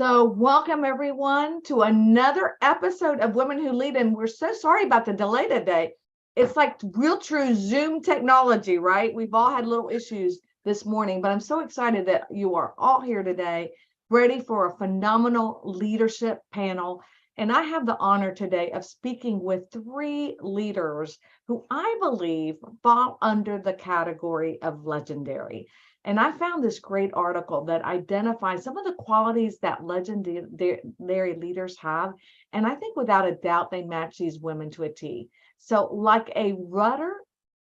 So welcome everyone to another episode of Women Who Lead. And we're so sorry about the delay today. It's like real true Zoom technology, right? We've all had little issues this morning, but I'm so excited that you are all here today, ready for a phenomenal leadership panel. And I have the honor today of speaking with three leaders who I believe fall under the category of legendary. And I found this great article that identifies some of the qualities that legendary leaders have. And I think without a doubt, they match these women to a T. So like a rudder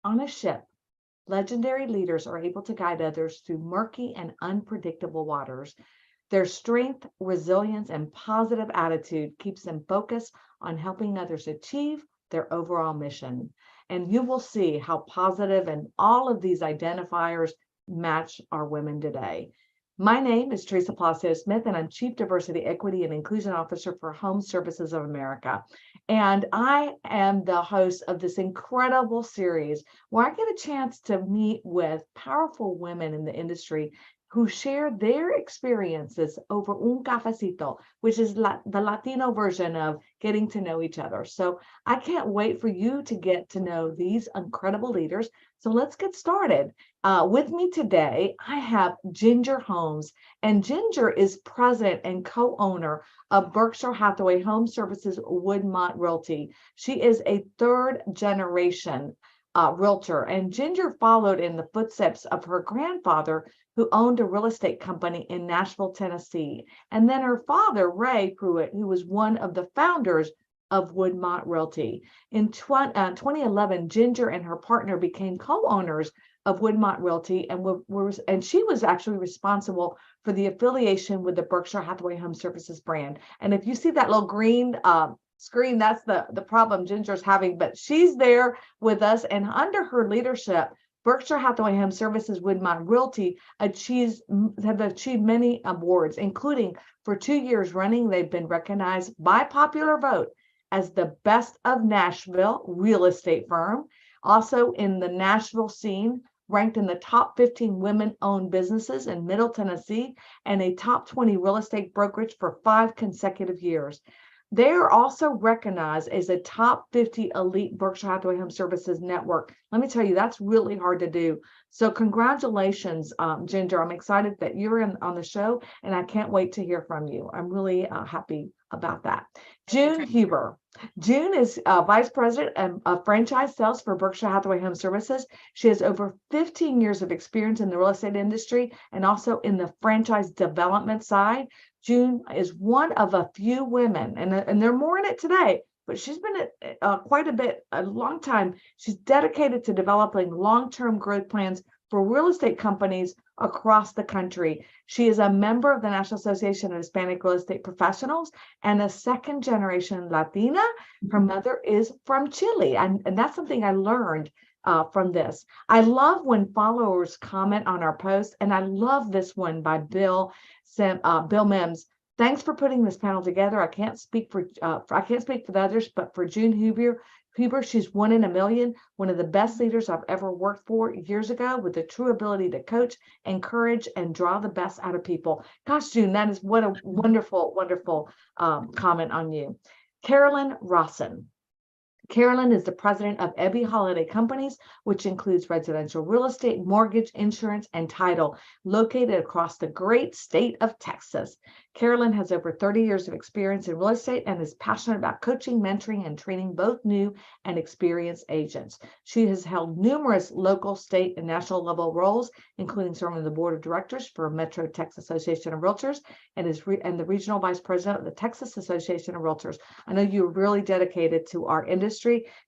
on a ship, legendary leaders are able to guide others through murky and unpredictable waters. Their strength, resilience, and positive attitude keeps them focused on helping others achieve their overall mission. And you will see how positive and all of these identifiers match our women today. My name is Teresa Palacios Smith, and I'm Chief Diversity, Equity, and Inclusion Officer for HomeServices of America. And I am the host of this incredible series where I get a chance to meet with powerful women in the industry who share their experiences over un cafecito, which is the Latino version of getting to know each other. So I can't wait for you to get to know these incredible leaders. So let's get started. With me today, I have Ginger Holmes, and Ginger is president and co-owner of Berkshire Hathaway HomeServices Woodmont Realty. She is a third generation realtor, and Ginger followed in the footsteps of her grandfather, who owned a real estate company in Nashville, Tennessee. And then her father, Ray Pruitt, who was one of the founders of Woodmont Realty. In 2011, Ginger and her partner became co-owners of Woodmont Realty, and she was actually responsible for the affiliation with the Berkshire Hathaway HomeServices brand. And if you see that little green screen, that's the problem Ginger's having, but she's there with us, and under her leadership, Berkshire Hathaway HomeServices Woodmont Realty have achieved many awards, including for 2 years running, they've been recognized by popular vote as the best of Nashville real estate firm. Also in the Nashville scene, ranked in the top 15 women-owned businesses in Middle Tennessee, and a top 20 real estate brokerage for 5 consecutive years. They are also recognized as a top 50 elite Berkshire Hathaway HomeServices network. Let me tell you, that's really hard to do. So congratulations, Ginger. I'm excited that you're on the show, and I can't wait to hear from you. I'm really happy about that. June Huber. June is Vice President of Franchise Sales for Berkshire Hathaway HomeServices. She has over 15 years of experience in the real estate industry and also in the franchise development side. June is one of a few women, and there are more in it today, but she's been at quite a long time. She's dedicated to developing long-term growth plans for real estate companies across the country. She is a member of the National Association of Hispanic Real Estate Professionals and a second-generation Latina. Her mother is from Chile, and that's something I learned from this. I love when followers comment on our posts, and I love this one by Bill Mims. Thanks for putting this panel together. I can't speak for the others, but for June Huber, she's one in a million, one of the best leaders I've ever worked for years ago, with the true ability to coach, encourage, and draw the best out of people. Gosh, June, that is what a wonderful, wonderful comment on you. Carolyn Rawson. Carolyn is the president of Ebby Holiday Companies, which includes residential real estate, mortgage, insurance, and title, located across the great state of Texas. Carolyn has over 30 years of experience in real estate and is passionate about coaching, mentoring, and training both new and experienced agents. She has held numerous local, state, and national level roles, including serving on the board of directors for Metro Texas Association of Realtors and the regional vice president of the Texas Association of Realtors. I know you're really dedicated to our industry.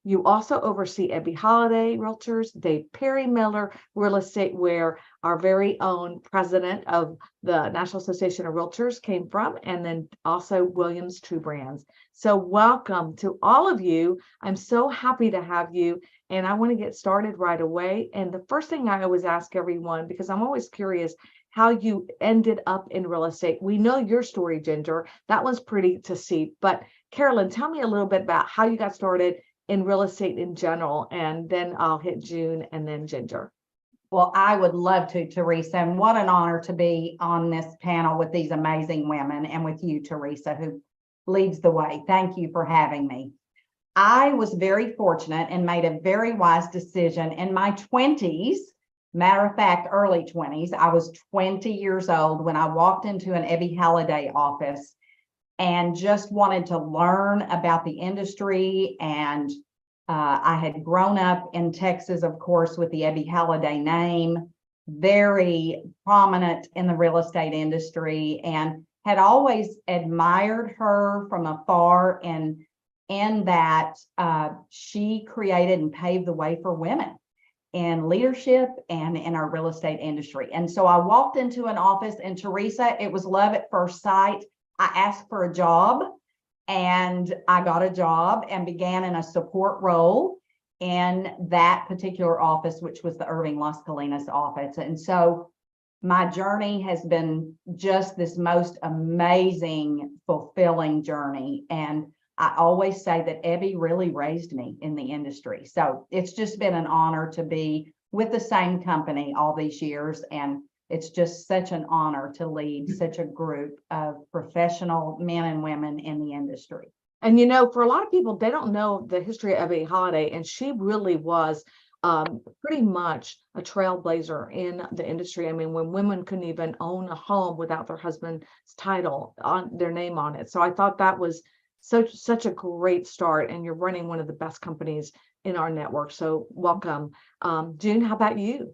You also oversee Ebby Holiday Realtors, Dave Perry Miller Real Estate, where our very own president of the National Association of Realtors came from, and then also Williams True Brands. So welcome to all of you. I'm so happy to have you, and I want to get started right away. And the first thing I always ask everyone, because I'm always curious how you ended up in real estate. We know your story, Ginger. That was pretty to see. But Carolyn, tell me a little bit about how you got started in real estate in general, and then I'll hit June and then Ginger. Well, I would love to, Teresa, and what an honor to be on this panel with these amazing women and with you, Teresa, who leads the way. Thank you for having me. I was very fortunate and made a very wise decision in my 20s. Matter of fact, early 20s. I was 20 years old when I walked into an Ebby Halliday office and just wanted to learn about the industry. And I had grown up in Texas, of course, with the Ebby Halliday name, very prominent in the real estate industry, and had always admired her from afar. And in that she created and paved the way for women in leadership and in our real estate industry. And so I walked into an office, and Teresa, it was love at first sight. I asked for a job, and I got a job and began in a support role in that particular office, which was the Irving Las Colinas office. And so my journey has been just this most amazing, fulfilling journey. And I always say that Ebby really raised me in the industry. So it's just been an honor to be with the same company all these years. And it's just such an honor to lead such a group of professional men and women in the industry. And, you know, for a lot of people, they don't know the history of Ebby Halliday, and she really was pretty much a trailblazer in the industry. I mean, when women couldn't even own a home without their husband's title on their name on it. So I thought that was such a great start, and you're running one of the best companies in our network. So welcome. June, how about you?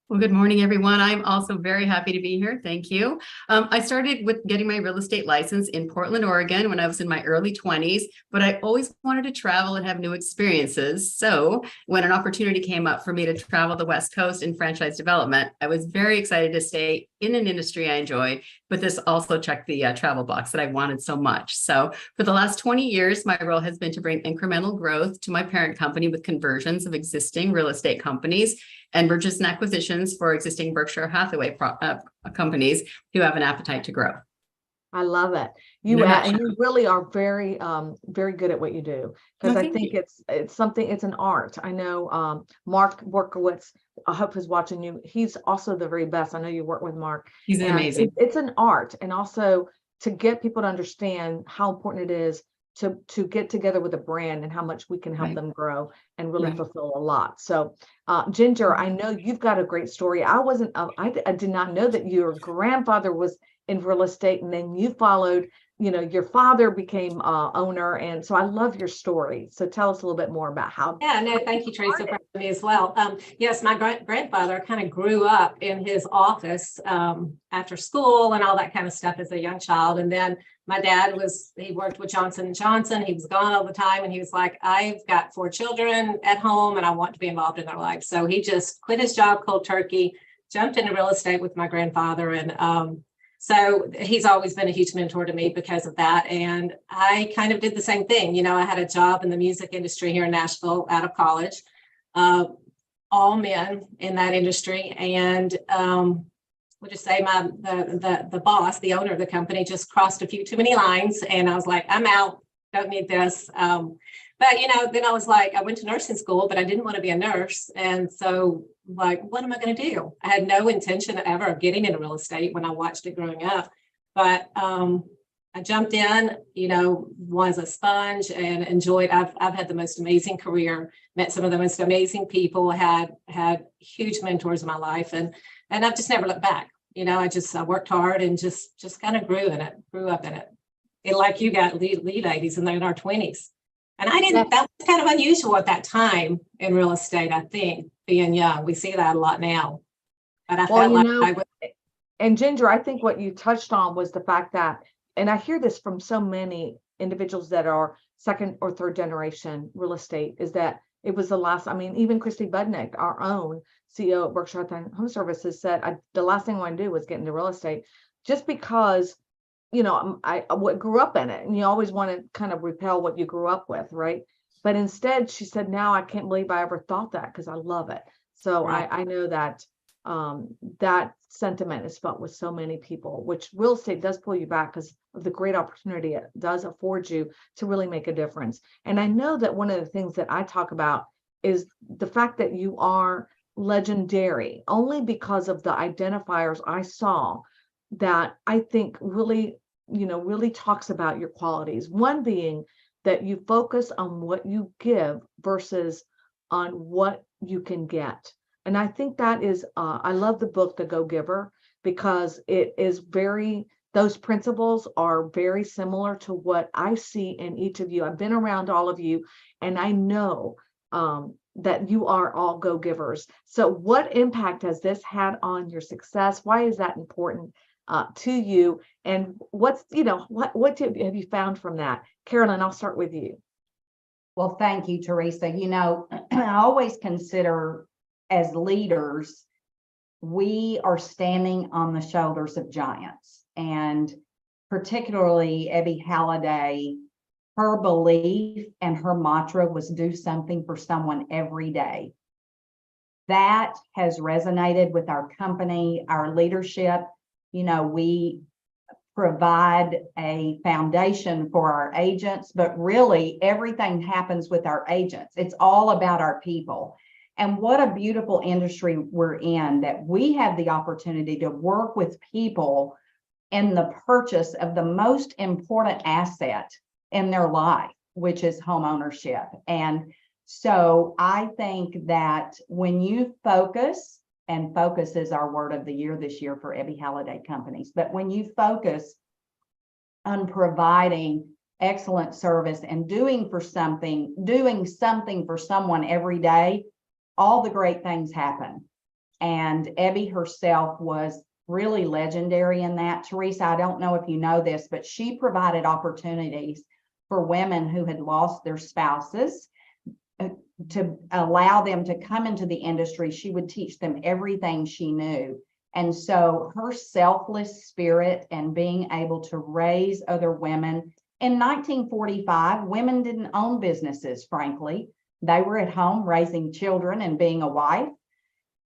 Well, good morning, everyone. I'm also very happy to be here. Thank you. I started with getting my real estate license in Portland, Oregon when I was in my early 20s, but I always wanted to travel and have new experiences. So when an opportunity came up for me to travel the West Coast in franchise development, I was very excited to stay in an industry I enjoyed, but this also checked the travel box that I wanted so much. So for the last 20 years, my role has been to bring incremental growth to my parent company with conversions of existing real estate companies and mergers and acquisitions for existing Berkshire Hathaway companies who have an appetite to grow. I love it. And you really are very, very good at what you do, because I think it's something. It's an art. I know Mark Borkowitz, I hope is watching you. He's also the very best. I know you work with Mark. He's amazing. It's an art, and also to get people to understand how important it is to get together with a brand and how much we can help them grow and really fulfill a lot. So Ginger, I know you've got a great story. I did not know that your grandfather was in real estate, and then you followed, you know, your father became owner. And so I love your story. So tell us a little bit more about how. Yeah, no, thank you, Teresa, for having me as well. Yes, my grandfather kind of grew up in his office after school and all that kind of stuff as a young child. And then my dad he worked with Johnson & Johnson. He was gone all the time. And he was like, I've got 4 children at home and I want to be involved in their lives. So he just quit his job cold turkey, jumped into real estate with my grandfather. And so he's always been a huge mentor to me because of that. And I kind of did the same thing. You know, I had a job in the music industry here in Nashville out of college, all men in that industry. And we'll just say the boss, the owner of the company, just crossed a few too many lines. And I was like, I'm out, don't need this. But, you know, then I was like, I went to nursing school, but I didn't want to be a nurse. And so, like, what am I going to do? I had no intention ever of getting into real estate when I watched it growing up. But I jumped in, you know, was a sponge and enjoyed. I've had the most amazing career, met some of the most amazing people, had huge mentors in my life. And I've just never looked back. You know, I worked hard and just kind of grew up in it. Like you got lead ladies in our 20s. And that was kind of unusual at that time in real estate, I think, being young. We see that a lot now. But I felt like I would. And Ginger, I think what you touched on was the fact that, and I hear this from so many individuals that are second or third generation real estate, is that it was the last, I mean, even Christy Budnick, our own CEO at Berkshire HomeServices, said, the last thing I want to do was get into real estate, just because, you know, I grew up in it, and you always want to kind of repel what you grew up with, right? But instead, she said, now I can't believe I ever thought that, because I love it. So right. I know that that sentiment is felt with so many people, which real estate does pull you back because of the great opportunity it does afford you to really make a difference. And I know that one of the things that I talk about is the fact that you are legendary only because of the identifiers I saw that I think really, really talks about your qualities. One being that you focus on what you give versus on what you can get. And I think that is, I love the book, The Go-Giver, because it is those principles are very similar to what I see in each of you. I've been around all of you, and I know that you are all go-givers. So what impact has this had on your success? Why is that important to you? And what have you found from that? Carolyn, I'll start with you. Well, thank you, Teresa. I always consider as leaders, we are standing on the shoulders of giants. And particularly Abby Halliday, her belief and her mantra was do something for someone every day. That has resonated with our company, our leadership. We provide a foundation for our agents, but really everything happens with our agents. It's all about our people. And what a beautiful industry we're in, that we have the opportunity to work with people in the purchase of the most important asset in their life, which is home ownership. And so I think that when you focus, and focus is our word of the year this year for Abby Halliday companies, but when you focus on providing excellent service and doing something for someone every day, all the great things happen. And Abby herself was really legendary in that. Teresa, I don't know if you know this, but she provided opportunities for women who had lost their spouses to allow them to come into the industry. She would teach them everything she knew. And so her selfless spirit and being able to raise other women. In 1945, women didn't own businesses, frankly. They were at home raising children and being a wife.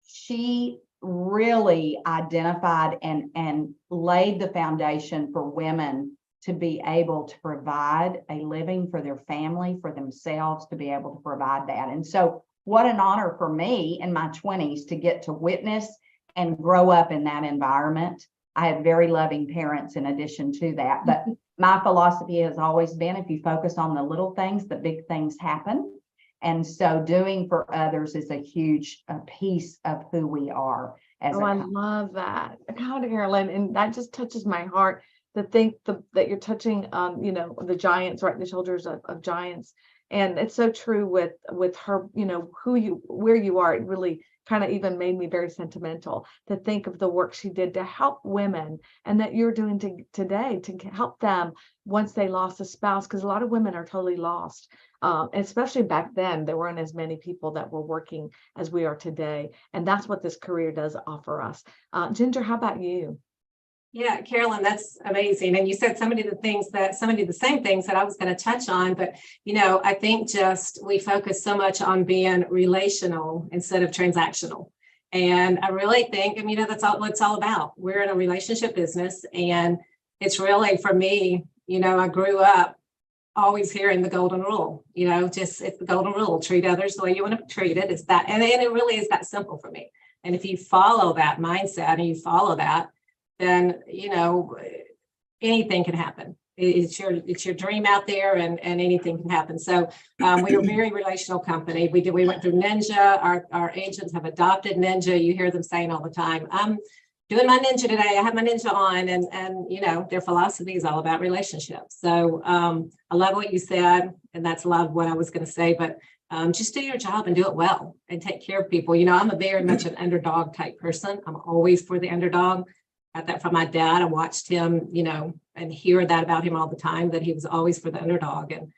She really identified and laid the foundation for women to be able to provide a living for their family, for themselves, to be able to provide that. And so what an honor for me in my 20s to get to witness and grow up in that environment. I had very loving parents in addition to that, but my philosophy has always been, if you focus on the little things, the big things happen. And so doing for others is a huge piece of who we are. I love that. God, Carolyn, and that just touches my heart to think that you're touching the giants, right? The shoulders of giants. And it's so true with her, where you are. It really kind of even made me very sentimental to think of the work she did to help women, and that you're doing today to help them once they lost a spouse, because a lot of women are totally lost. Especially back then, there weren't as many people that were working as we are today. And that's what this career does offer us. Ginger, how about you? Yeah, Carolyn, that's amazing. And you said so many of the same things that I was going to touch on, but, I think just we focus so much on being relational instead of transactional. And I really think, that's all what it's all about. We're in a relationship business, and it's really, for me, I grew up always hearing the golden rule, it's the golden rule, treat others the way you want to be treated. It's that, and it really is that simple for me. And if you follow that mindset and you follow that, then, anything can happen. It's your dream out there, and anything can happen. So we're a very relational company. We went through Ninja. Our agents have adopted Ninja. You hear them saying all the time, I'm doing my Ninja today. I have my Ninja on, and their philosophy is all about relationships. So I love what you said, and that's a lot of what I was going to say, but just do your job and do it well and take care of people. I'm a very much an underdog type person. I'm always for the underdog. Got that from my dad. I watched him, and hear that about him all the time, that he was always for the underdog. And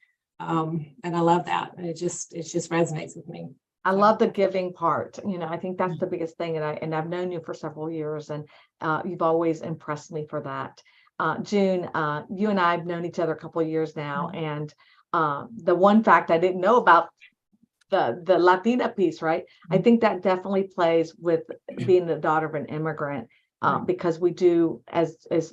I love that. And it just resonates with me. I love the giving part. I think that's the biggest thing. And I've known you for several years, and you've always impressed me for that. June, you and I have known each other a couple of years now. And the one fact I didn't know about the Latina piece, right? I think that definitely plays with being the daughter of an immigrant. Because we do,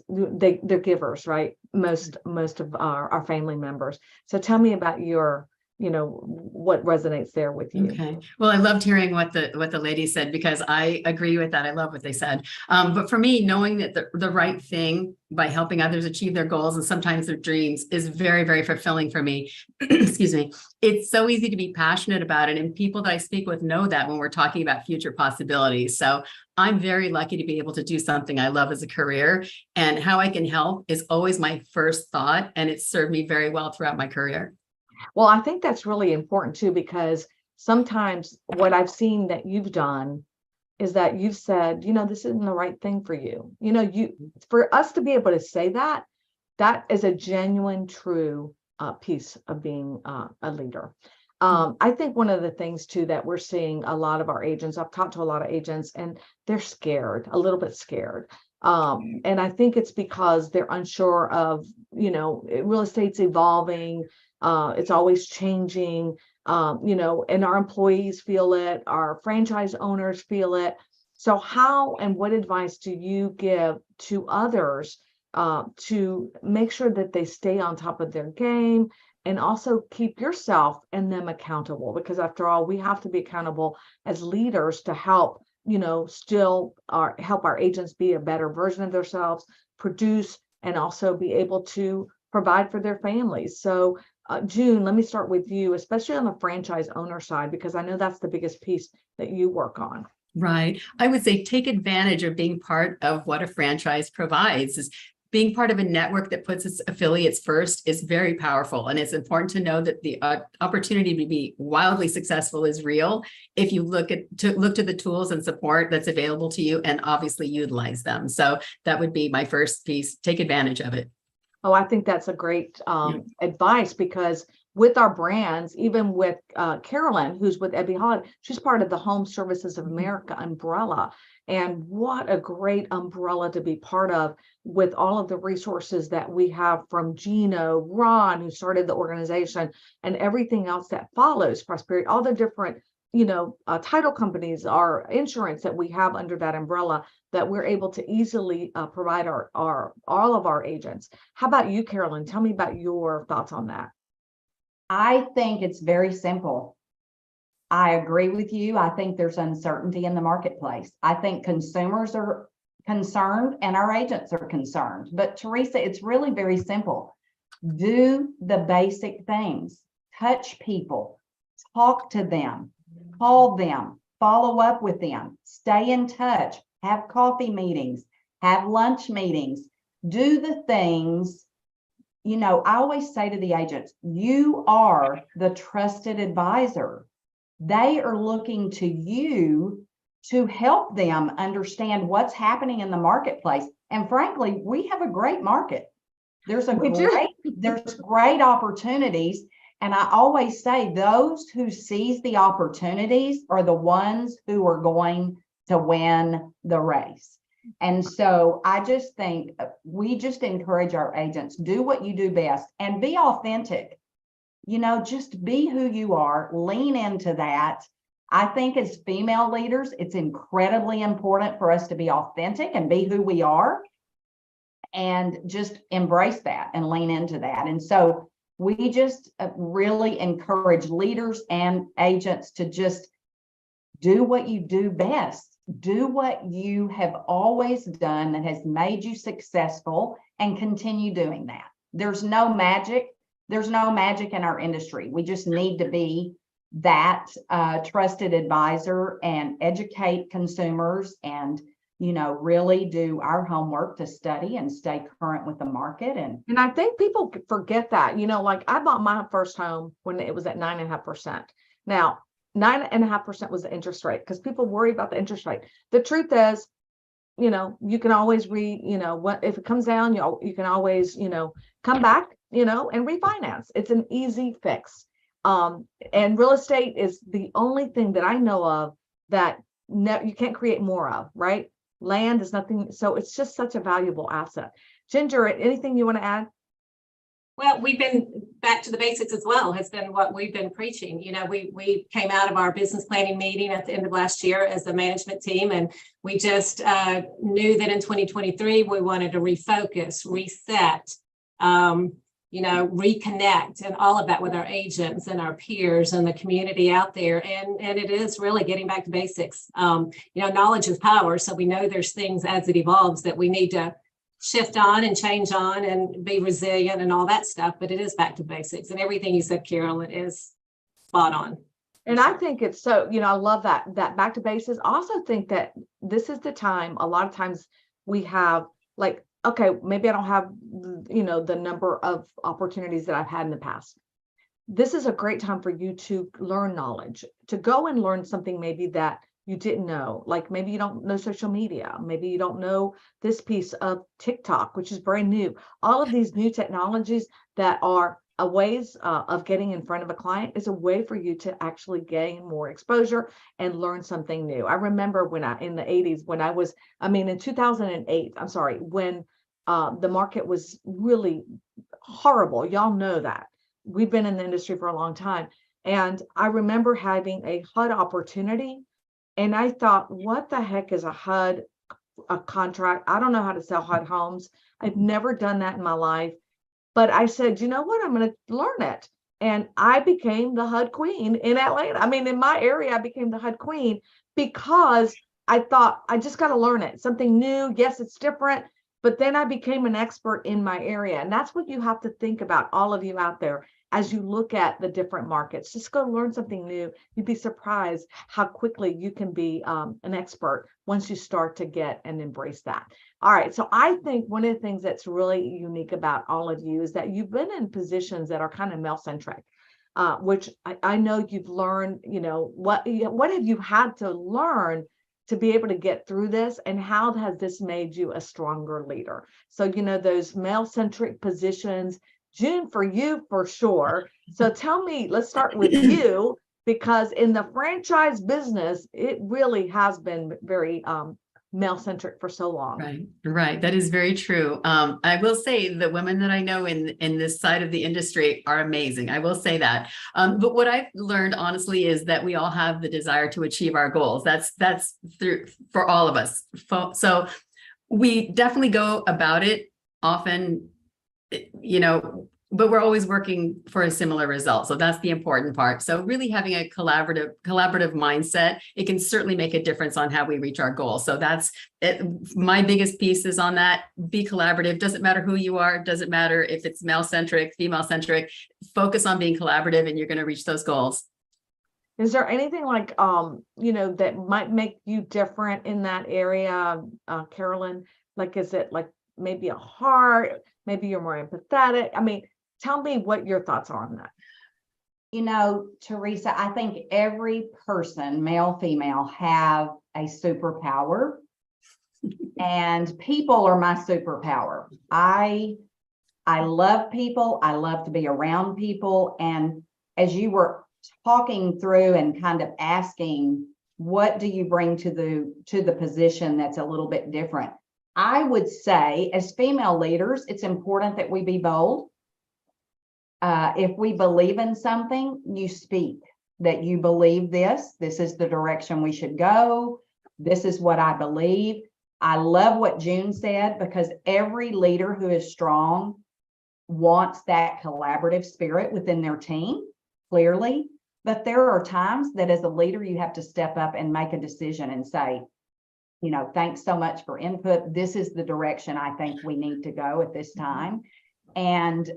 they're givers, right? Most of our family members. So tell me about your what resonates there with you. Okay. Well, I loved hearing what the lady said, because I agree with that. I love what they said. But for me, knowing that the right thing by helping others achieve their goals and sometimes their dreams is very, very fulfilling for me. Excuse me. It's so easy to be passionate about it. And people that I speak with know that when we're talking about future possibilities. So I'm very lucky to be able to do something I love as a career, and how I can help is always my first thought. And it's served me very well throughout my career. Well, I think that's really important too, because sometimes what I've seen that you've done is that you've said, this isn't the right thing for you. For us to be able to say that is a genuine, true piece of being a leader. I think one of the things too that we're seeing a lot of our agents, I've talked to a lot of agents, and they're scared, a little bit scared. And I think it's because they're unsure of, real estate's evolving. It's always changing, and our employees feel it, our franchise owners feel it. So how and what advice do you give to others to make sure that they stay on top of their game, and also keep yourself and them accountable? Because after all, we have to be accountable as leaders to help, help our agents be a better version of themselves, produce, and also be able to provide for their families. So June, let me start with you, especially on the franchise owner side, because I know that's the biggest piece that you work on. Right. I would say take advantage of being part of what a franchise provides. Is being part of a network that puts its affiliates first is very powerful. And it's important to know that the opportunity to be wildly successful is real if you look to the tools and support that's available to you, and obviously utilize them. So that would be my first piece. Take advantage of it. Oh, I think that's a great advice, because with our brands, even with Carolyn, who's with Ebby Holland, she's part of the HomeServices of America umbrella. And what a great umbrella to be part of, with all of the resources that we have from Gino, Ron, who started the organization, and everything else that follows, Prosperity, all the different title companies, our insurance that we have under that umbrella, that we're able to easily provide all of our agents. How about you, Carolyn? Tell me about your thoughts on that. I think it's very simple. I agree with you. I think there's uncertainty in the marketplace. I think consumers are concerned and our agents are concerned. But Teresa, it's really very simple. Do the basic things. Touch people, talk to them, call them, follow up with them, stay in touch, have coffee meetings, have lunch meetings, do the things. I always say to the agents, you are the trusted advisor. They are looking to you to help them understand what's happening in the marketplace. And frankly, we have a great market. There's great opportunities. And I always say those who seize the opportunities are the ones who are going to win the race. And so I just think we just encourage our agents, do what you do best and be authentic. Just be who you are, lean into that. I think as female leaders, it's incredibly important for us to be authentic and be who we are, and just embrace that and lean into that. And so we just really encourage leaders and agents to just do what you do best. Do what you have always done that has made you successful, and continue doing that. There's no magic. There's no magic in our industry. We just need to be that trusted advisor and educate consumers, and really do our homework to study and stay current with the market. And I think people forget that, like I bought my first home when it was at 9.5%. Now, 9.5% was the interest rate, because people worry about the interest rate. The truth is, you can always what if it comes down, you can always, come back, and refinance. It's an easy fix. And real estate is the only thing that I know of that you can't create more of, right? Land is nothing. So it's just such a valuable asset. Ginger, anything you want to add? Well, we've been back to the basics as well, has been what we've been preaching. We came out of our business planning meeting at the end of last year as the management team, and we just knew that in 2023, we wanted to refocus, reset, reconnect and all of that with our agents and our peers and the community out there. And it is really getting back to basics. Knowledge is power. So we know there's things as it evolves that we need to shift on and change on and be resilient and all that stuff. But it is back to basics. And everything you said, Carolyn, is spot on. And I think it's so, I love that back to basics. I also think that this is the time, a lot of times we have like, okay, maybe I don't have, the number of opportunities that I've had in the past. This is a great time for you to learn knowledge, to go and learn something maybe that you didn't know. Like maybe you don't know social media. Maybe you don't know this piece of TikTok, which is brand new. All of these new technologies that are ways of getting in front of a client is a way for you to actually gain more exposure and learn something new. I remember in the 80s, in 2008, I'm sorry, when the market was really horrible. Y'all know that. We've been in the industry for a long time. And I remember having a HUD opportunity. And I thought, what the heck is a HUD, a contract? I don't know how to sell HUD homes. I've never done that in my life. But I said, you know what? I'm going to learn it. And I became the HUD queen in Atlanta. In my area, I became the HUD queen because I thought I just got to learn it. Something new. Yes, it's different. But then I became an expert in my area. And that's what you have to think about, all of you out there, as you look at the different markets. Just go learn something new. You'd be surprised how quickly you can be an expert once you start to get and embrace that. All right. So I think one of the things that's really unique about all of you is that you've been in positions that are kind of male-centric, which I know you've learned, what have you had to learn to be able to get through this, and how has this made you a stronger leader? So, those male-centric positions, June, for you, for sure. So tell me, let's start with you, because in the franchise business, it really has been very male-centric for so long. Right. That is very true. I will say the women that I know in this side of the industry are amazing. I will say that. But what I've learned, honestly, is that we all have the desire to achieve our goals. That's through for all of us. So we definitely go about it often, but we're always working for a similar result. So that's the important part. So really having a collaborative mindset, it can certainly make a difference on how we reach our goals. So that's it. My biggest piece is on that. Be collaborative. Doesn't matter who you are. Doesn't matter if it's male-centric, female-centric. Focus on being collaborative and you're going to reach those goals. Is there anything like, that might make you different in that area, Carolyn? Like, is it like maybe a heart? Maybe you're more empathetic? Tell me what your thoughts are on that. Teresa, I think every person, male, female, have a superpower, and people are my superpower. I love people. I love to be around people. And as you were talking through and kind of asking, what do you bring to the position that's a little bit different? I would say, as female leaders, it's important that we be bold. If we believe in something, you speak that you believe this is the direction we should go. This is what I believe. I love what June said, because every leader who is strong wants that collaborative spirit within their team, clearly. But there are times that as a leader, you have to step up and make a decision and say, thanks so much for input. This is the direction I think we need to go at this time. And,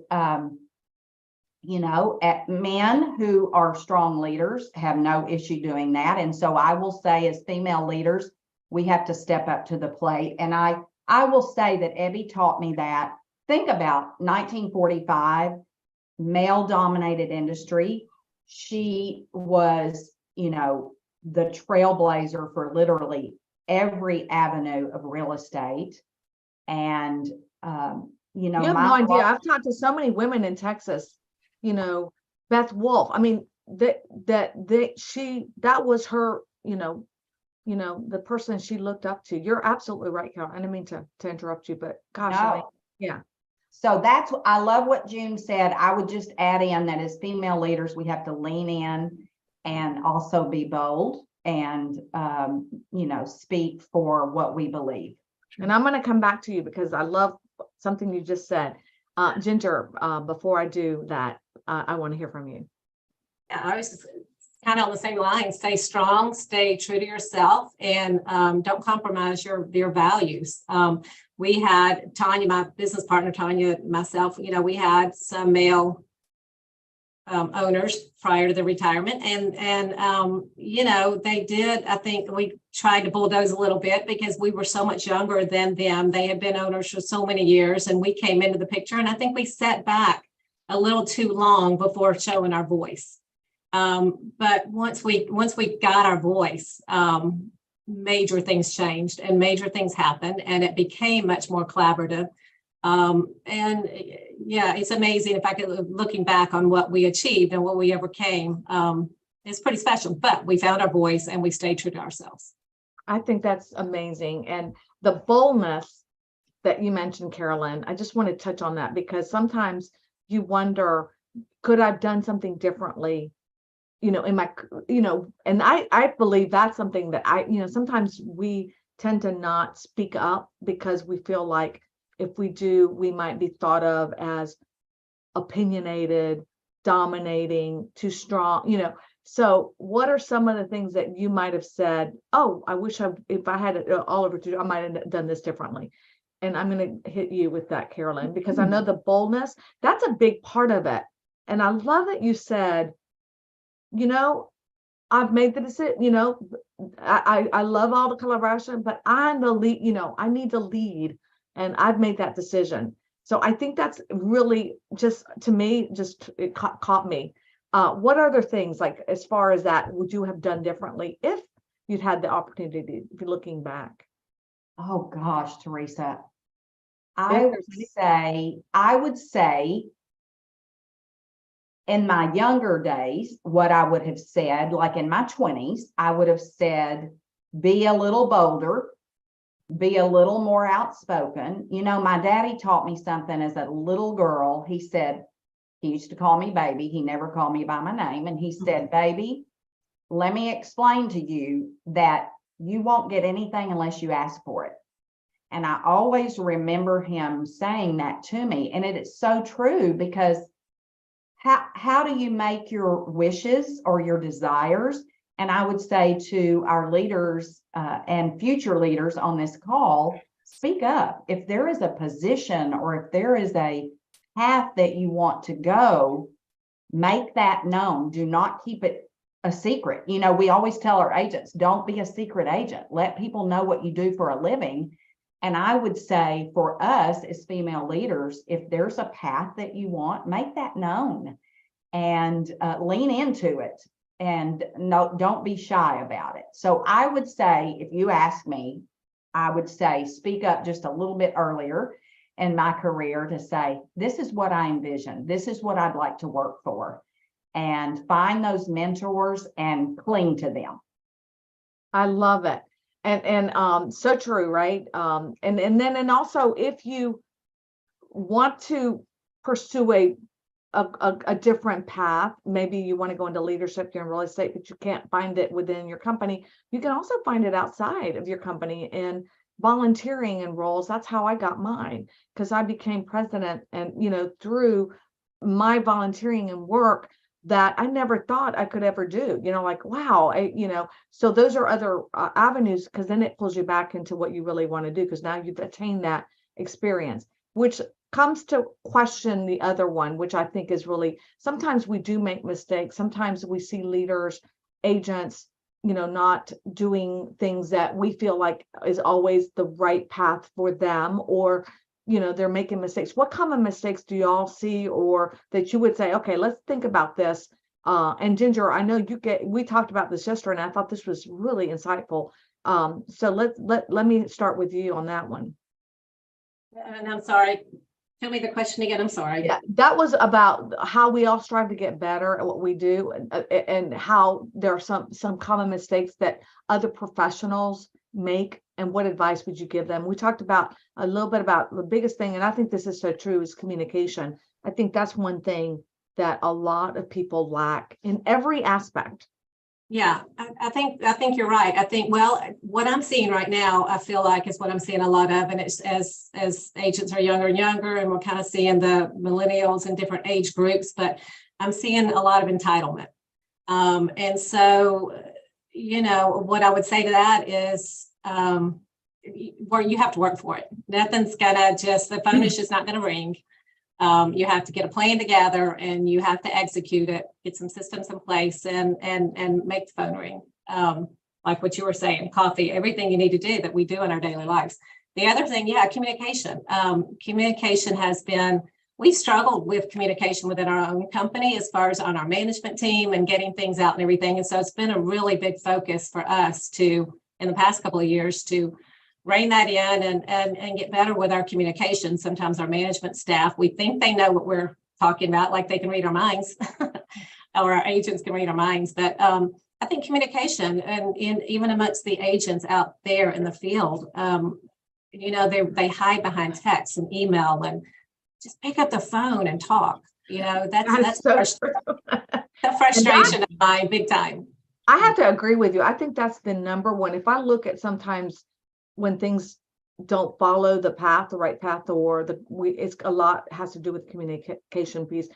men who are strong leaders have no issue doing that. And so I will say, as female leaders, we have to step up to the plate. And I will say that Ebby taught me that. Think about 1945, male-dominated industry. She was, the trailblazer for literally every avenue of real estate. And, you have no idea. I've talked to so many women in Texas, Beth Wolf. That was her, the person she looked up to. You're absolutely right, Carol. I didn't mean to interrupt you, but gosh, no. Yeah. So I love what June said. I would just add in that as female leaders, we have to lean in and also be bold and, speak for what we believe. And I'm going to come back to you because I love something you just said. Ginger, before I do that, I want to hear from you. Yeah, I was kind of on the same line. Stay strong, stay true to yourself, and don't compromise your values. We had Tanya, my business partner, Tanya, myself, we had some male owners prior to the retirement, and they did, I think we tried to bulldoze a little bit because we were so much younger than them. They had been owners for so many years, and we came into the picture, and I think we sat back a little too long before showing our voice. But once we got our voice, major things changed and major things happened, and it became much more collaborative. And yeah, it's amazing if I could, looking back on what we achieved and what we overcame, it's pretty special, but we found our voice and we stayed true to ourselves. I think that's amazing. And the boldness that you mentioned, Carolyn, I just want to touch on that because sometimes you wonder, could I have done something differently? In my, and I believe that's something that sometimes we tend to not speak up because we feel like if we do, we might be thought of as opinionated, dominating, too strong, So what are some of the things that you might have said, oh, I wish if I had it all over to do, I might have done this differently. And I'm going to hit you with that, Carolyn, because I know the boldness, that's a big part of it. And I love that you said, I've made the decision, I love all the collaboration, but I'm the lead, I need to lead, and I've made that decision. So I think that's really just, to me, it caught me. What other things, like as far as that, would you have done differently if you'd had the opportunity to be looking back? Oh gosh, Teresa, I would say in my younger days, what I would have said, like in my 20s, I would have said, be a little bolder, be a little more outspoken. My daddy taught me something as a little girl. He said, he used to call me baby. He never called me by my name. And he said, baby, let me explain to you that you won't get anything unless you ask for it. And I always remember him saying that to me. And it is so true because how do you make your wishes or your desires? And I would say to our leaders and future leaders on this call, speak up. If there is a position or if there is a path that you want to go, make that known. Do not keep it a secret. We always tell our agents, don't be a secret agent. Let people know what you do for a living. And I would say for us as female leaders, if there's a path that you want, make that known and lean into it, and don't be shy about it. So I would say, if you ask me, I would say speak up just a little bit earlier in my career to say, this is what I envision. This is what I'd like to work for, and find those mentors and cling to them. I love it. And so true, right? And also if you want to pursue a different path, maybe you want to go into leadership, you're in real estate, but you can't find it within your company. You can also find it outside of your company in volunteering and roles. That's how I got mine, because I became president, and through my volunteering and work that I never thought I could ever do, like, wow, so those are other avenues, because then it pulls you back into what you really want to do, because now you've attained that experience, which comes to question the other one, which I think is really, sometimes we do make mistakes. Sometimes we see leaders, agents, not doing things that we feel like is always the right path for them, or they're making mistakes. What common mistakes do y'all see, or that you would say, okay, let's think about this? And Ginger, I know we talked about this yesterday, and I thought this was really insightful. So let me start with you on that one. And I'm sorry, tell me the question again. I'm sorry. Yeah, that was about how we all strive to get better at what we do, and how there are some common mistakes that other professionals make, and what advice would you give them? We talked about a little bit about the biggest thing, and I think this is so true, is communication. I think that's one thing that a lot of people lack in every aspect. Yeah, I think you're right. I think, well, what I'm seeing right now, I feel like is what I'm seeing a lot of, and it's as agents are younger and younger, and we're kind of seeing the millennials in different age groups, but I'm seeing a lot of entitlement. And so, what I would say to that is, where you have to work for it. Nothing's gonna the phone is just not gonna ring. You have to get a plan together and you have to execute it, get some systems in place and make the phone ring. Like what you were saying, coffee, everything you need to do that we do in our daily lives. The other thing, communication. Communication has been, we've struggled with communication within our own company as far as on our management team and getting things out and everything. And so it's been a really big focus for us to, in the past couple of years, to rein that in and get better with our communication. Sometimes our management staff, we think they know what we're talking about, like they can read our minds, or our agents can read our minds. But I think communication and even amongst the agents out there in the field, they hide behind text and email, and just pick up the phone and talk. That's so the frustration of mine, big time. I have to agree with you. I think that's the number one. If I look at sometimes when things don't follow the right path, or it's a lot has to do with communication piece,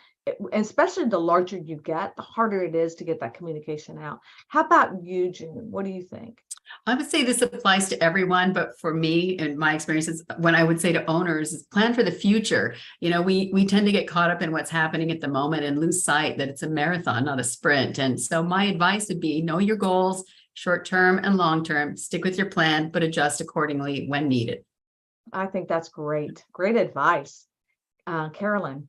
especially the larger you get, the harder it is to get that communication out. How about you, June? What do you think? I would say this applies to everyone, but for me and my experiences, when I would say to owners is plan for the future. We tend to get caught up in what's happening at the moment and lose sight that it's a marathon, not a sprint. And so my advice would be know your goals, short-term and long-term, stick with your plan, but adjust accordingly when needed. I think that's great. Great advice. Carolyn.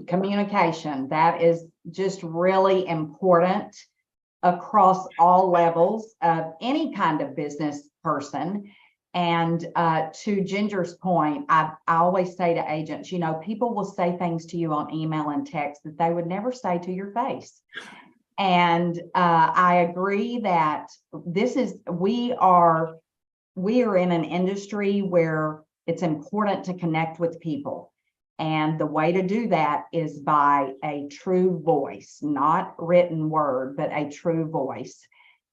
Communication, that is just really important across all levels of any kind of business person. And to Ginger's point, I always say to agents, people will say things to you on email and text that they would never say to your face. And I agree that we are in an industry where it's important to connect with people. And the way to do that is by a true voice, not written word, but a true voice.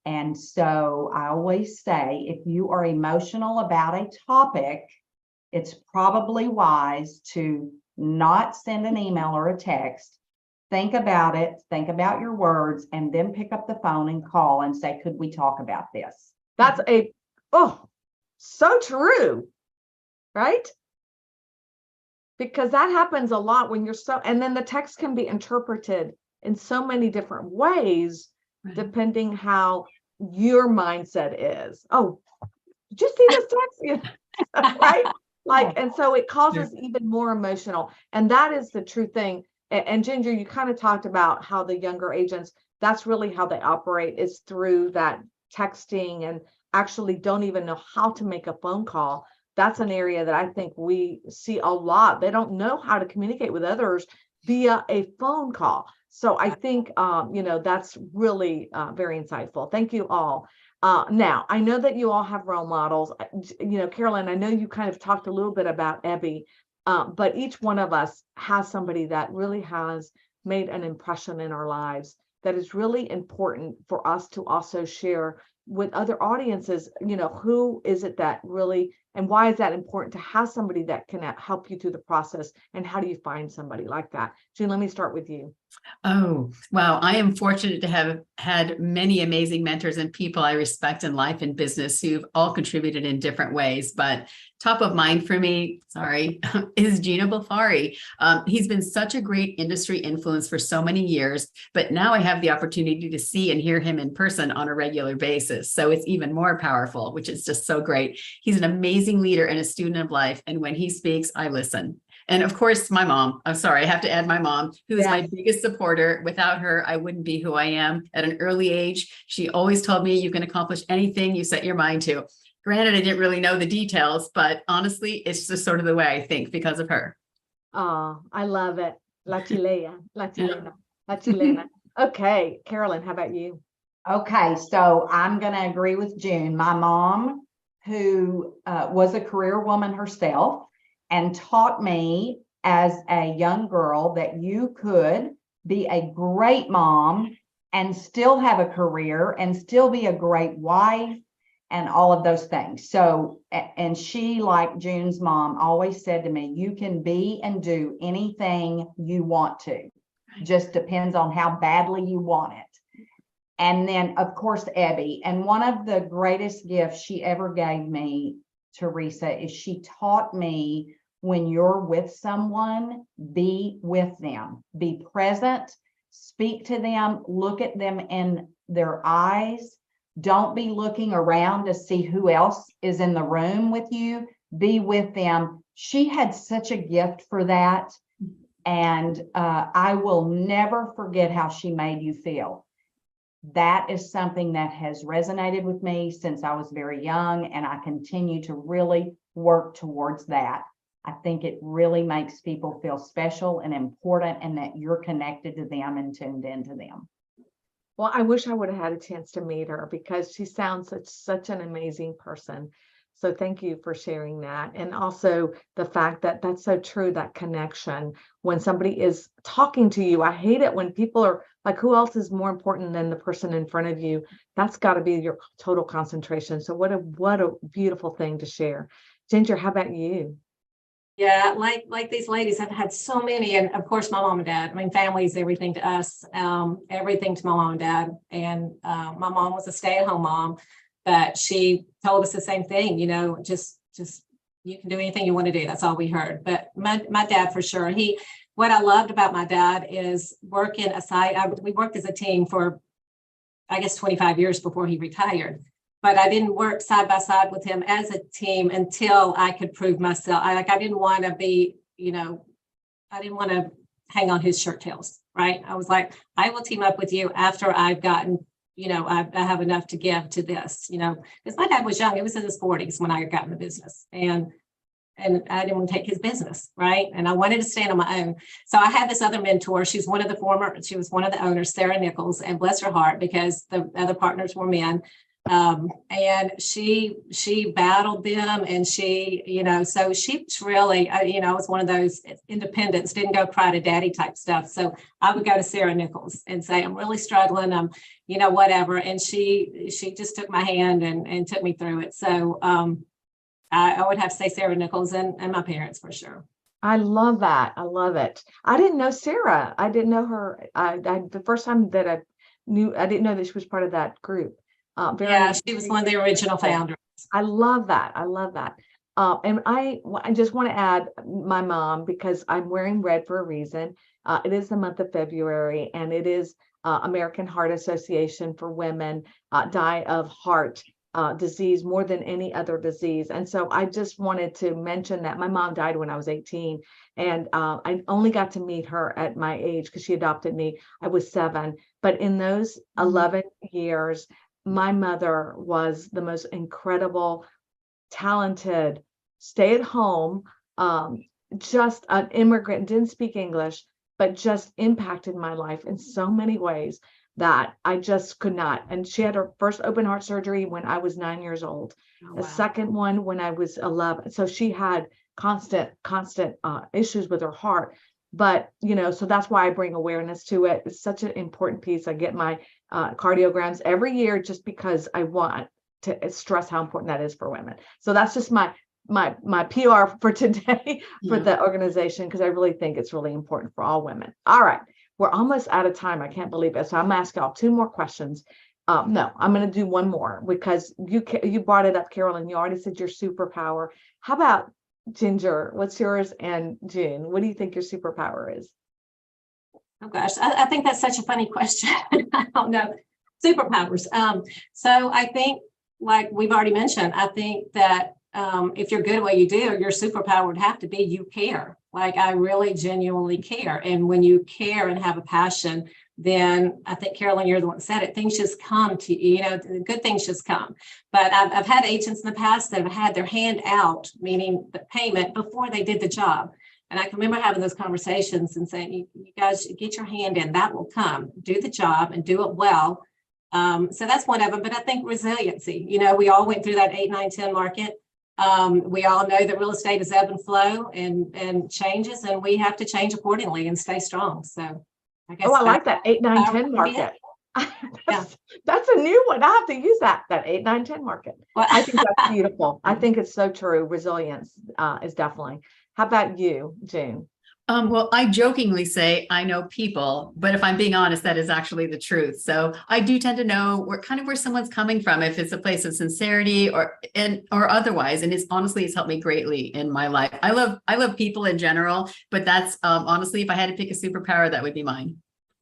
And so I always say, if you are emotional about a topic, it's probably wise to not send an email or a text. Think about it, think about your words, and then pick up the phone and call and say, could we talk about this? That's so true, right? Because that happens a lot when and then the text can be interpreted in so many different ways, right, depending how your mindset is. Oh, did you see this text? Right? And so it causes even more emotional. And that is the true thing. And Ginger, you kind of talked about how the younger agents, that's really how they operate, is through that texting, and actually don't even know how to make a phone call. That's an area that I think we see a lot. They don't know how to communicate with others via a phone call. So I think, that's really very insightful. Thank you all. Now, I know that you all have role models. Carolyn, I know you kind of talked a little bit about Abby, but each one of us has somebody that really has made an impression in our lives that is really important for us to also share with other audiences. Who is it that really, and why is that important to have somebody that can help you through the process, and how do you find somebody like that? June, let me start with you. Oh, wow. I am fortunate to have had many amazing mentors and people I respect in life and business who've all contributed in different ways. But top of mind for me, is Gino Bafari. He's been such a great industry influence for so many years, but now I have the opportunity to see and hear him in person on a regular basis. So it's even more powerful, which is just so great. He's an amazing leader and a student of life. And when he speaks, I listen. And of course, my mom, I have to add my mom, who is my biggest supporter. Without her, I wouldn't be who I am. At an early age, she always told me you can accomplish anything you set your mind to. Granted, I didn't really know the details, but honestly, it's just sort of the way I think because of her. Oh, I love it. La Chilena. Okay, Carolyn, how about you? Okay, so I'm going to agree with June. My mom, who was a career woman herself, and taught me as a young girl that you could be a great mom and still have a career and still be a great wife and all of those things. So, and she, like June's mom, always said to me, you can be and do anything you want to. Just depends on how badly you want it. And then, of course, Ebby. And one of the greatest gifts she ever gave me, Teresa, is she taught me, when you're with someone, be with them, be present, speak to them, look at them in their eyes. Don't be looking around to see who else is in the room with you. Be with them. She had such a gift for that. And I will never forget how she made you feel. That is something that has resonated with me since I was very young, and I continue to really work towards that. I think it really makes people feel special and important, and that you're connected to them and tuned into them. Well, I wish I would have had a chance to meet her, because she sounds such an amazing person. So thank you for sharing that. And also the fact that that's so true, that connection when somebody is talking to you. I hate it when people are like, who else is more important than the person in front of you? That's got to be your total concentration. So what a beautiful thing to share. Ginger, how about you? Yeah, like these ladies, I've had so many, and of course my mom and dad. I mean, family is everything to us, everything to my mom and dad. And my mom was a stay-at-home mom, but she told us the same thing, you know, just you can do anything you want to do. That's all we heard. But my dad, for sure, what I loved about my dad is working aside. We worked as a team for, I guess, 25 years before he retired. But I didn't work side by side with him as a team until I could prove myself. I didn't want to be, you know, I didn't want to hang on his shirt tails, right? I was like, I will team up with you after I've gotten, you know, I have enough to give to this, you know, because my dad was young. He was in his 40s when I got in the business, and I didn't want to take his business, right? And I wanted to stand on my own. So I had this other mentor. She was one of the owners, Sarah Nichols, and bless her heart, because the other partners were men. And she battled them, and she, you know, so she's really, you know, I was one of those independents, didn't go cry to daddy type stuff. So I would go to Sarah Nichols and say, I'm really struggling. I'm, you know, whatever. And she just took my hand and took me through it. So, I would have to say Sarah Nichols and my parents, for sure. I love that. I love it. I didn't know Sarah. I didn't know her. The first time that I didn't know that she was part of that group. Yeah, she was one of the original founders. I love that. I love that. And I just want to add my mom, because I'm wearing red for a reason. It is the month of February, and it is American Heart Association for women die of heart disease more than any other disease. And so I just wanted to mention that my mom died when I was 18, and I only got to meet her at my age because she adopted me. I was 7, but in those 11 years, my mother was the most incredible, talented, stay-at-home, just an immigrant, didn't speak English, but just impacted my life in so many ways that I just could not. And she had her first open heart surgery when I was 9 years old, the second one when I was 11. So she had constant issues with her heart. But, you know, so that's why I bring awareness to it. It's such an important piece. I get my cardiograms every year just because I want to stress how important that is for women. So that's just my PR for today for the organization, because I really think it's really important for all women. All right. We're almost out of time. I can't believe it. So I'm going to ask y'all 2 more questions. No, I'm going to do one more, because you brought it up, Carolyn. You already said your superpower. How about Ginger? What's yours? And June, what do you think your superpower is? Oh gosh, I think that's such a funny question. I don't know. Superpowers. So I think, like we've already mentioned, I think that if you're good at what you do, your superpower would have to be you care. Like, I really genuinely care. And when you care and have a passion, then I think, Carolyn, you're the one that said it, things just come to you, you know, the good things just come. But I've had agents in the past that have had their hand out, meaning the payment, before they did the job. And I can remember having those conversations and saying, you guys get your hand in, that will come, do the job and do it well. So that's one of them. But I think resiliency, you know, we all went through that 8, 9, 10 market. We all know that real estate is ebb and flow and changes, and we have to change accordingly and stay strong. So I guess. I like that 8, 9, 10 market. That's a new one. I have to use that 8, 9, 10 market. Well, I think that's beautiful. I think it's so true. Resilience is definitely. How about you, June? Well, I jokingly say I know people, but if I'm being honest, that is actually the truth. So I do tend to know where someone's coming from, if it's a place of sincerity or otherwise. And it's helped me greatly in my life. I love people in general, but that's honestly, if I had to pick a superpower, that would be mine.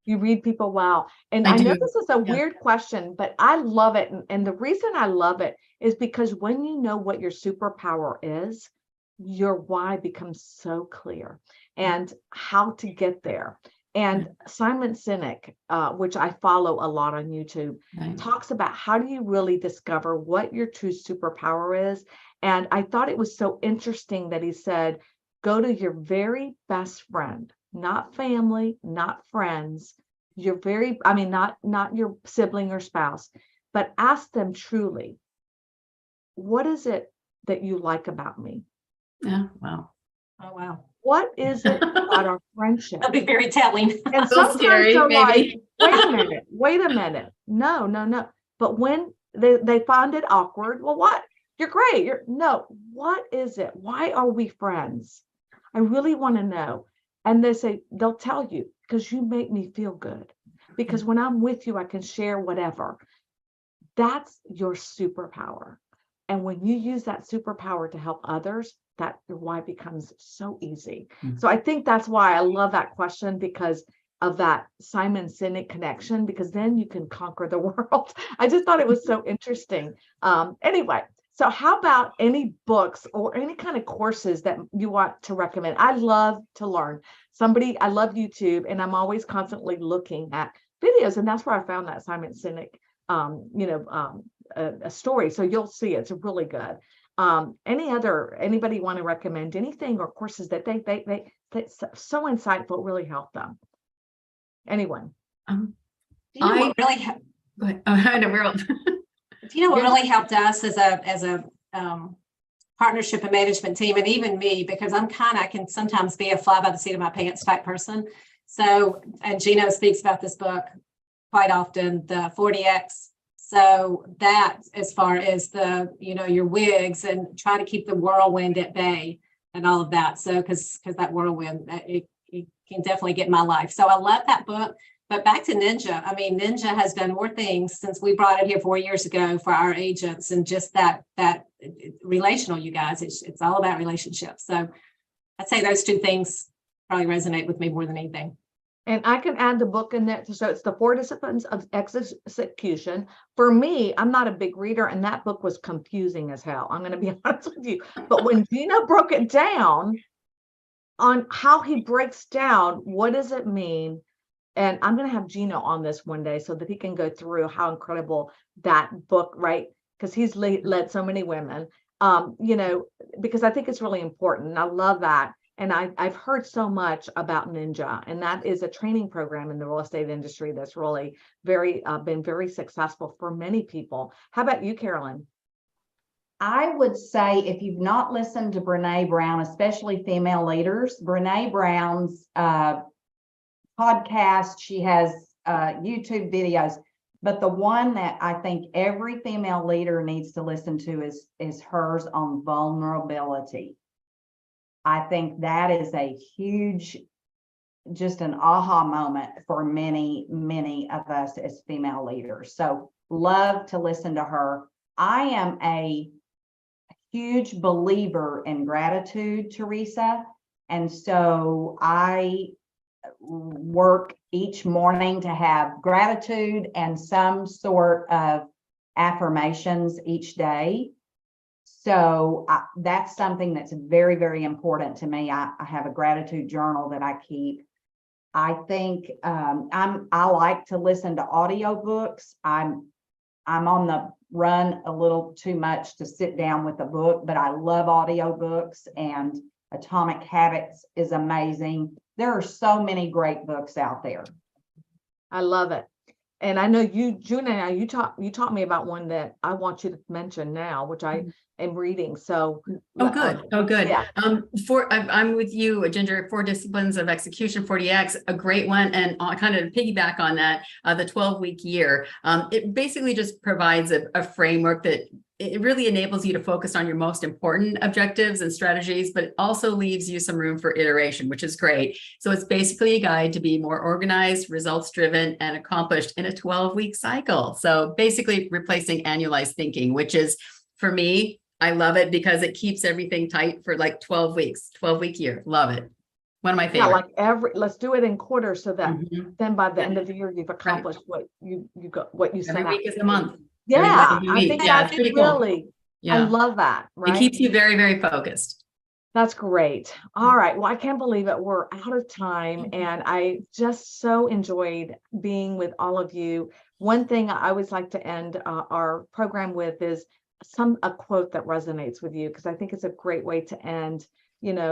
You read people well. And I I know do. this is a Yeah. weird question, but I love it. And the reason I love it is because when you know what your superpower is, your why becomes so clear and how to get there. And Simon Sinek, which I follow a lot on YouTube, Right. talks about how do you really discover what your true superpower is. And I thought it was so interesting that he said, go to your very best friend, not family, not friends, not your sibling or spouse, but ask them truly, what is it that you like about me? Yeah. Wow. oh, wow. What is it about our friendship? That'll be very telling. And A little sometimes scary, they're maybe. like, wait a minute. No. But when they find it awkward, well, what? You're great. What is it? Why are we friends? I really want to know. And they'll tell you, because you make me feel good. Because when I'm with you, I can share whatever. That's your superpower. And when you use that superpower to help others, that why becomes so easy. Mhm. So I think that's why I love that question, because of that Simon Sinek connection, because then you can conquer the world. I just thought it was so interesting. Anyway, so how about any books or any kind of courses that you want to recommend? I love to learn. I love YouTube, and I'm always constantly looking at videos, and that's where I found that Simon Sinek a story. So you'll see it's really good. Anybody want to recommend anything or courses that that's so insightful, really help them? Anyone? Do you know what really Go ahead. I know we're all. Do you know what really helped us as a partnership and management team, and even me, because I can sometimes be a fly by the seat of my pants type person. So, and Gino speaks about this book quite often, the 40X. So that, as far as your wigs, and try to keep the whirlwind at bay and all of that. So, because that whirlwind, it can definitely get in my life. So I love that book. But back to Ninja. I mean, Ninja has done more things since we brought it here 4 years ago for our agents, and just that relational, you guys. It's all about relationships. So I'd say those two things probably resonate with me more than anything. And I can add the book in there. So it's the 4 Disciplines of Execution. For me, I'm not a big reader, and that book was confusing as hell. I'm going to be honest with you. But when Gino broke it down on how he breaks down, what does it mean? And I'm going to have Gino on this one day so that he can go through how incredible that book, right? Because he's led so many women, because I think it's really important. And I love that. And I've heard so much about Ninja, and that is a training program in the real estate industry that's really been very successful for many people. How about you, Carolyn? I would say, if you've not listened to Brene Brown, especially female leaders, Brene Brown's podcast, she has YouTube videos, but the one that I think every female leader needs to listen to is hers on vulnerability. I think that is a huge, just an aha moment for many, many of us as female leaders. So love to listen to her. I am a huge believer in gratitude, Teresa. And so I work each morning to have gratitude and some sort of affirmations each day. So that's something that's very, very important to me. I have a gratitude journal that I keep. I think I like to listen to audiobooks. I'm on the run a little too much to sit down with a book, but I love audiobooks, and Atomic Habits is amazing. There are so many great books out there. I love it. And I know you, June, and I, you taught me about one that I want you to mention now, which I am reading. So, Oh, good. Oh, good. yeah. I'm with you, Ginger. 4 Disciplines of Execution, 40X, a great one. And I'll kind of piggyback on that, the 12-week year. It basically just provides a framework that it really enables you to focus on your most important objectives and strategies, but it also leaves you some room for iteration, which is great. So it's basically a guide to be more organized, results-driven, and accomplished in a 12-week cycle. So basically replacing annualized thinking, which is, for me, I love it because it keeps everything tight for like 12 weeks, 12-week year. Love it. One of my Yeah, favorites. like let's do it in quarters so that Mhm. then by the end of the year, you've accomplished what you got, what you set Every out. week is a month. Yeah, Every I week. think Yeah, that's it's pretty cool. really, I Yeah, love that, it right? keeps you very, very focused. That's great. All right. Well, I can't believe it. We're out of time. And I just so enjoyed being with all of you. One thing I always like to end our program with is a quote that resonates with you, because I think it's a great way to end,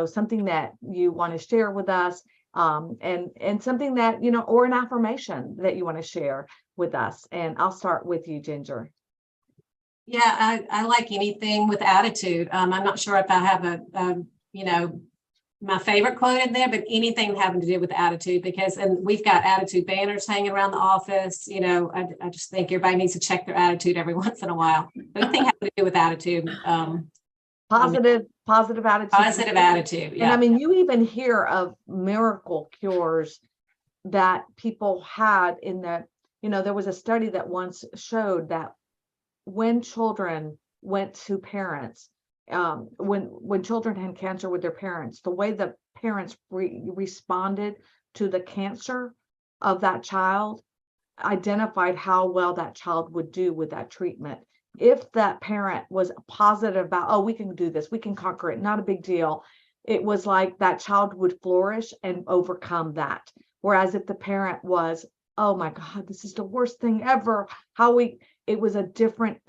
something that you want to share with us, and something that, or an affirmation that you want to share with us. And I'll start with you, Ginger. Yeah, I like anything with attitude. I'm not sure if I have my favorite quote in there, but anything having to do with attitude, and we've got attitude banners hanging around the office. I just think everybody needs to check their attitude every once in a while. But anything having to do with attitude. Positive attitude. Positive attitude. Yeah. And I mean, you even hear of miracle cures that people had in that, there was a study that once showed that when children went to parents, when children had cancer with their parents, the way the parents responded to the cancer of that child identified how well that child would do with that treatment. If that parent was positive about, oh, we can do this, we can conquer it, not a big deal, it was like that child would flourish and overcome that. Whereas if the parent was, oh my God, this is the worst thing ever, it was a different,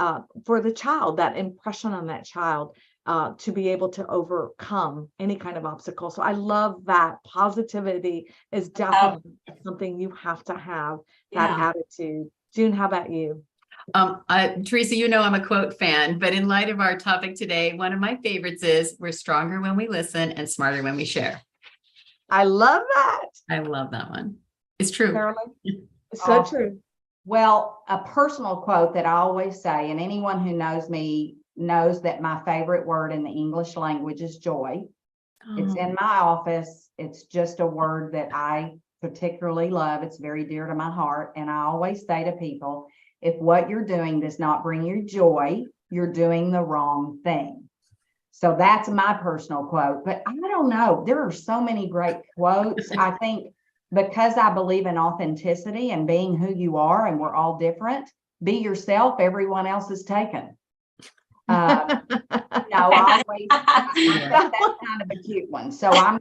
for the child, that impression on that child, to be able to overcome any kind of obstacle. So I love that. Positivity is definitely something you have to have, that attitude. June, how about you? Teresa, I'm a quote fan, but in light of our topic today, one of my favorites is, we're stronger when we listen and smarter when we share. I love that. I love that one. It's true. Carolyn, it's so true. Well, a personal quote that I always say, and anyone who knows me knows that my favorite word in the English language is joy. It's in my office. It's just a word that I particularly love. It's very dear to my heart. And I always say to people, if what you're doing does not bring you joy, you're doing the wrong thing. So that's my personal quote. But I don't know. There are so many great quotes. I think because I believe in authenticity and being who you are, and we're all different, be yourself, everyone else is taken. That's kind of a cute one. So I'm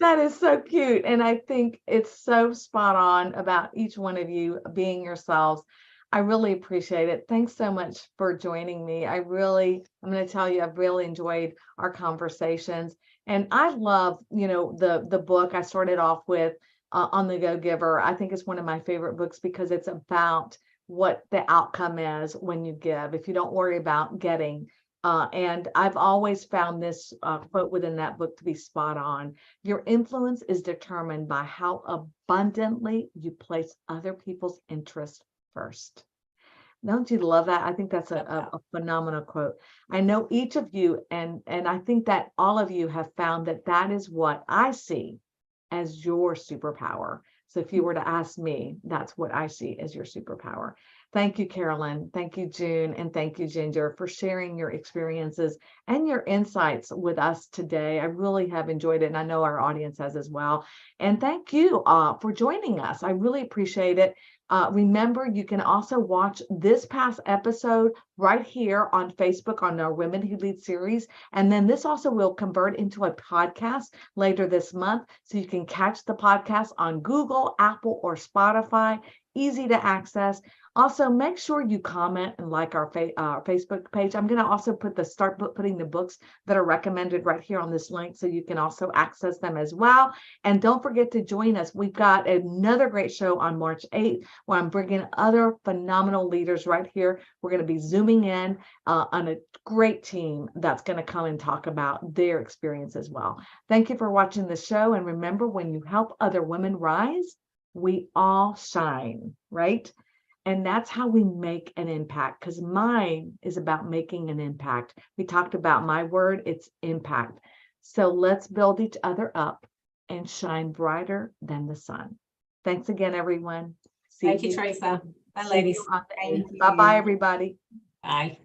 that is so cute. And I think it's so spot on about each one of you being yourselves. I really appreciate it. Thanks so much for joining me. I'm going to tell you, I've really enjoyed our conversations. And I love, the book I started off with, On the Go Giver. I think it's one of my favorite books because it's about what the outcome is when you give, if you don't worry about getting. And I've always found this quote within that book to be spot on. Your influence is determined by how abundantly you place other people's interests first. Don't you love that? I think that's a phenomenal quote. I know each of you, and I think that all of you have found that is what I see as your superpower. So if you were to ask me, that's what I see as your superpower. Thank you, Carolyn. Thank you, June. And thank you, Ginger, for sharing your experiences and your insights with us today. I really have enjoyed it. And I know our audience has as well. And thank you for joining us. I really appreciate it. Remember, you can also watch this past episode right here on Facebook on our Women Who Lead series. And then this also will convert into a podcast later this month. So you can catch the podcast on Google, Apple, or Spotify. Easy to access. Also, make sure you comment and like our Facebook page. I'm going to also start putting the books that are recommended right here on this link, so you can also access them as well. And don't forget to join us. We've got another great show on March 8th where I'm bringing other phenomenal leaders right here. We're going to be zooming in on a great team that's going to come and talk about their experience as well. Thank you for watching the show. And remember, when you help other women rise, we all shine, right? And that's how we make an impact, because mine is about making an impact. We talked about my word, it's impact. So let's build each other up and shine brighter than the sun. Thanks again, everyone. Thank you, Teresa. Bye, ladies. Bye-bye, everybody. Bye.